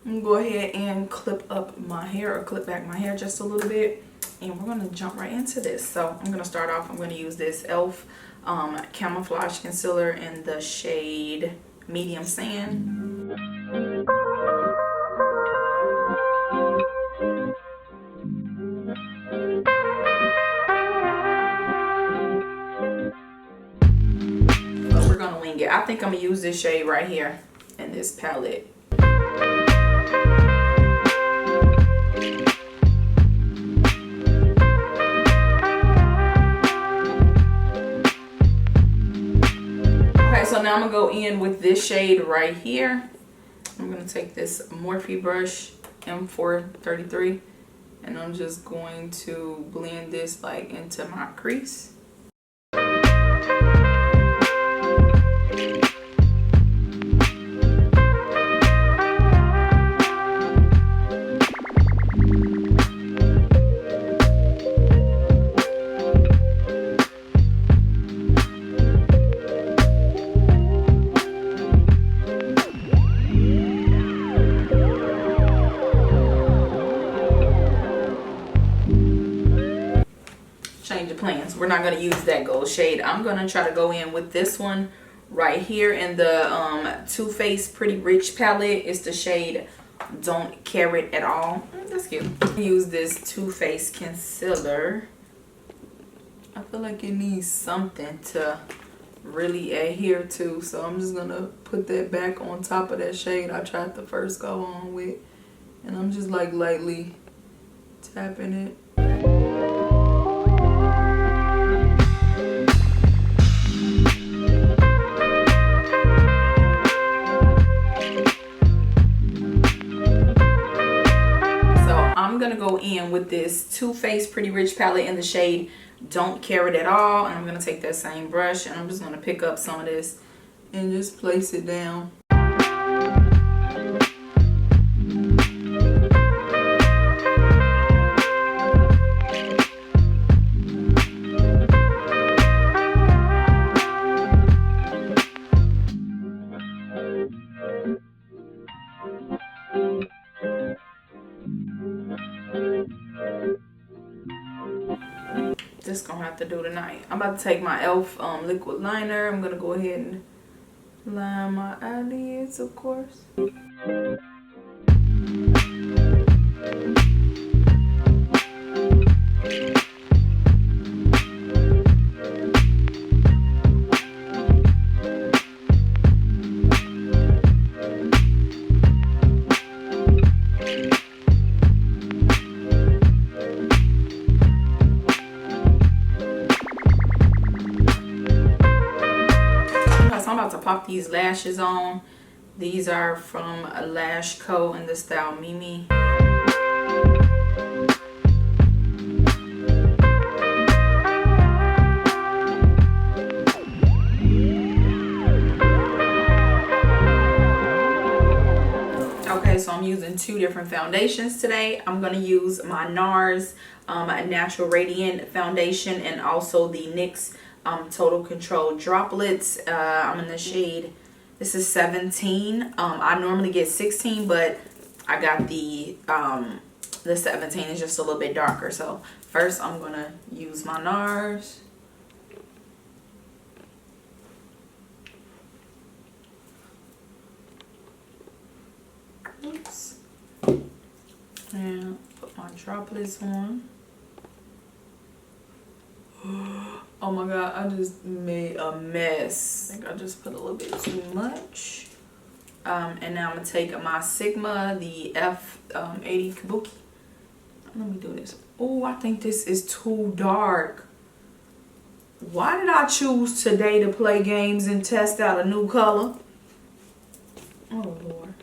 I'm gonna go ahead and clip up my hair, or clip back my hair just a little bit, and we're gonna jump right into this. So I'm gonna start off, I'm gonna use this e.l.f. Camouflage Concealer in the shade Medium Sand. But we're gonna wing it. I think I'm gonna use this shade right here in this palette. So now I'm gonna go in with this shade right here. I'm gonna take this Morphe brush M433, and I'm just going to blend this like into my crease. Plans. We're not going to use that gold shade. I'm going to try to go in with this one right here in the Too Faced Pretty Rich palette. It's the shade Don't Care It At All. That's cute. Use this Too Faced concealer. I feel like it needs something to really adhere to, so I'm just going to put that back on top of that shade I tried to first go on with, and I'm just like lightly tapping it. I'm gonna go in with this Too Faced Pretty Rich palette in the shade Don't Care It At All, and I'm gonna take that same brush and I'm just gonna pick up some of this and just place it down. Just gonna have to do tonight. I'm about to take my e.l.f. liquid liner. I'm gonna go ahead and line my eyelids, of course. Pop these lashes on. These are from Lash Co. in the style Mimi. Okay, so I'm using two different foundations today. I'm going to use my NARS Natural Radiant Foundation and also the NYX Total Control Droplets. I'm in the shade, this is 17. I normally get 16, but I got the 17 is just a little bit darker. So first I'm gonna use my NARS. Oops. And put my droplets on. Oh my god, I just made a mess. I think I just put a little bit too much. And now I'm gonna take my Sigma, the F80 Kabuki. Let me do this. Oh, I think this is too dark. Why did I choose today to play games and test out a new color? Oh Lord.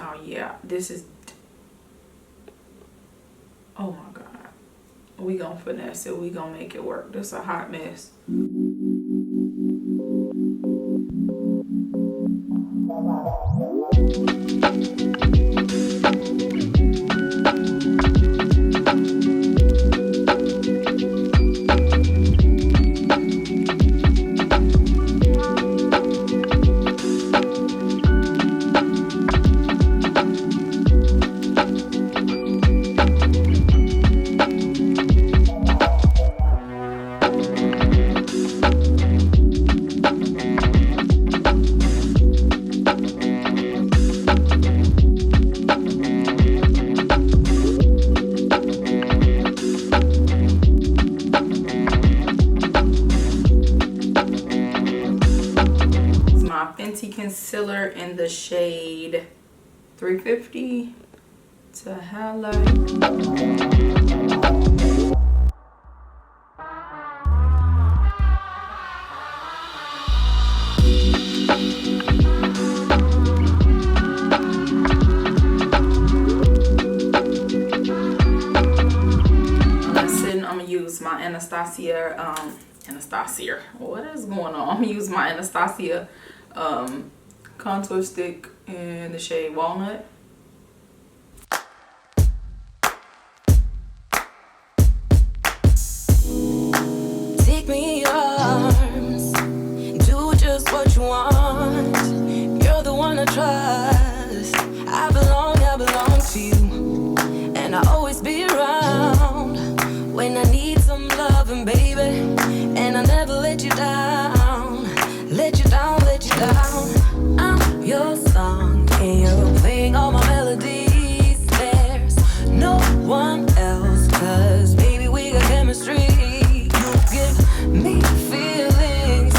Oh yeah, this is, oh my god. We gonna finesse it. We gonna make it work. This is a hot mess. my Fenty concealer in the shade 350 to highlight. My Anastasia, what is going on? I'm gonna use my Anastasia contour stick in the shade Walnut. Take me in your arms, do just what you want. You're the one I trust. I belong to you, and I'll always be around when I need some loving, baby, and I'll never let you down, let you down, let you down. I'm your song, and you're playing all my melodies. There's no one else, 'cause baby, we got chemistry. You give me feelings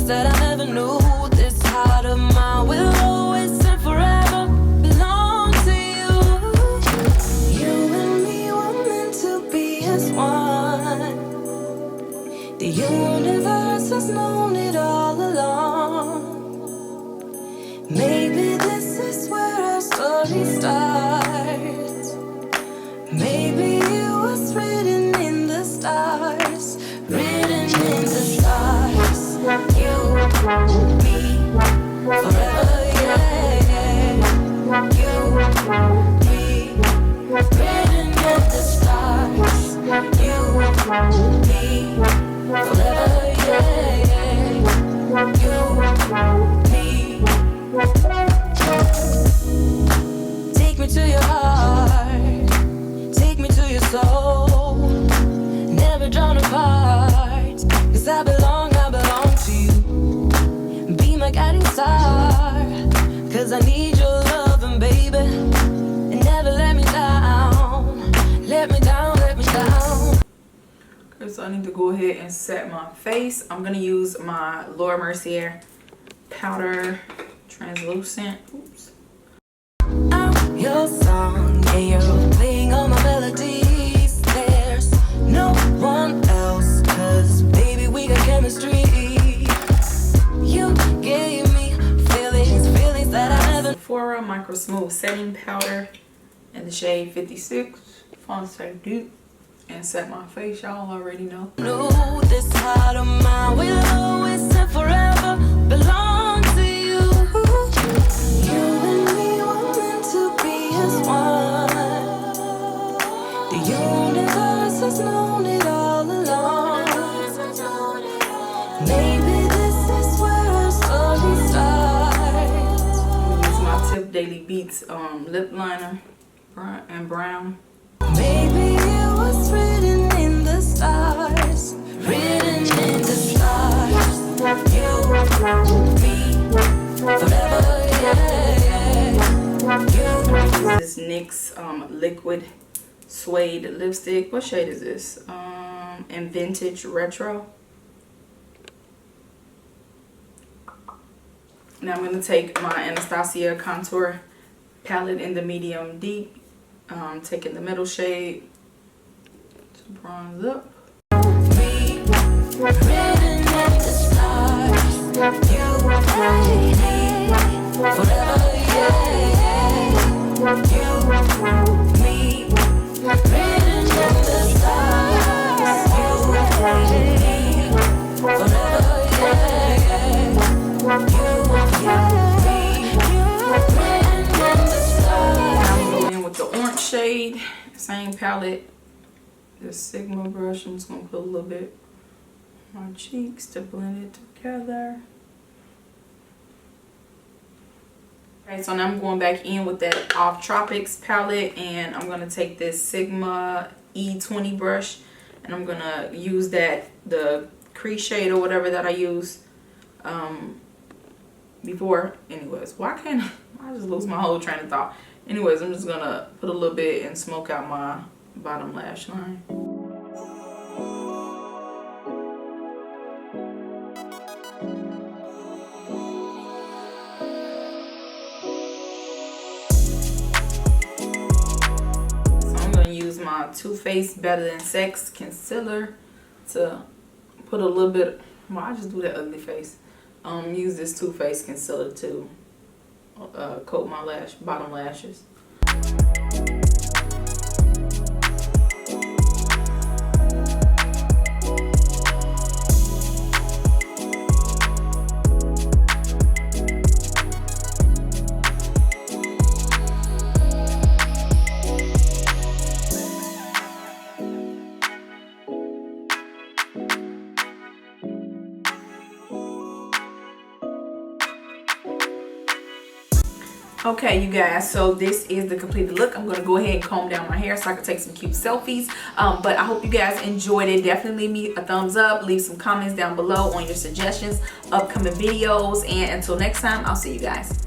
that I never knew. This heart of mine will always and forever belong to you. You and me were meant to be as one. The universe has known it all along. Maybe this is where our story starts. Maybe it was written in the stars, written in the stars. You, me, forever, yeah, yeah. You, me, written in the stars. You, me, forever, yeah, yeah. You, me. Take me to your heart, take me to your soul. Never drawn apart, 'cause I belong to you. Be my guiding star, 'cause I need your loving, baby. And never let me down, let me down, let me down. Okay, so I need to go ahead and set my face. I'm gonna use my Laura Mercier powder translucent. Oops. I'm your song, and you're playing all my melodies. There's no one else, 'cause baby, we got chemistry. You gave me feelings that I never. Sephora Micro Smooth Setting Powder in the shade 56. Fonse Dupe. And set my face, y'all already know. No, this heart of mine will always and forever belong to you. You and me were meant to be as one. The universe has known it all along. Maybe this is where our story starts. Use my Tip Daily Beats lip liner and brown. Maybe it was written in the stars, written in the stars. You, me, forever, yeah, yeah. This NYX liquid suede lipstick. What shade is this? In Vintage Retro. Now I'm going to take my Anastasia contour palette in the medium deep. Taking the middle shade to bronze up. Me, written in the stars. You, forever, yeah, you, me, written in the stars. You, me, forever, yeah, you, me, written in the stars. Now I'm going in with the orange shade, same palette. The Sigma brush. I'm just gonna put a little bit on my cheeks to blend it together. Okay, so now I'm going back in with that Off Tropics palette, and I'm gonna take this Sigma E20 brush, and I'm gonna use the crease shade or whatever that I used before. Anyways, why can't I just lose my whole train of thought? Anyways, I'm just gonna put a little bit and smoke out my bottom lash line. my Too Faced Better Than Sex concealer to put a little bit. Well, I just do that ugly face. Use this Too Faced concealer to coat my bottom lashes. Okay, you guys, so this is the completed look. I'm going to go ahead and comb down my hair so I can take some cute selfies. But I hope you guys enjoyed it. Definitely leave me a thumbs up. Leave some comments down below on your suggestions, upcoming videos. And until next time, I'll see you guys.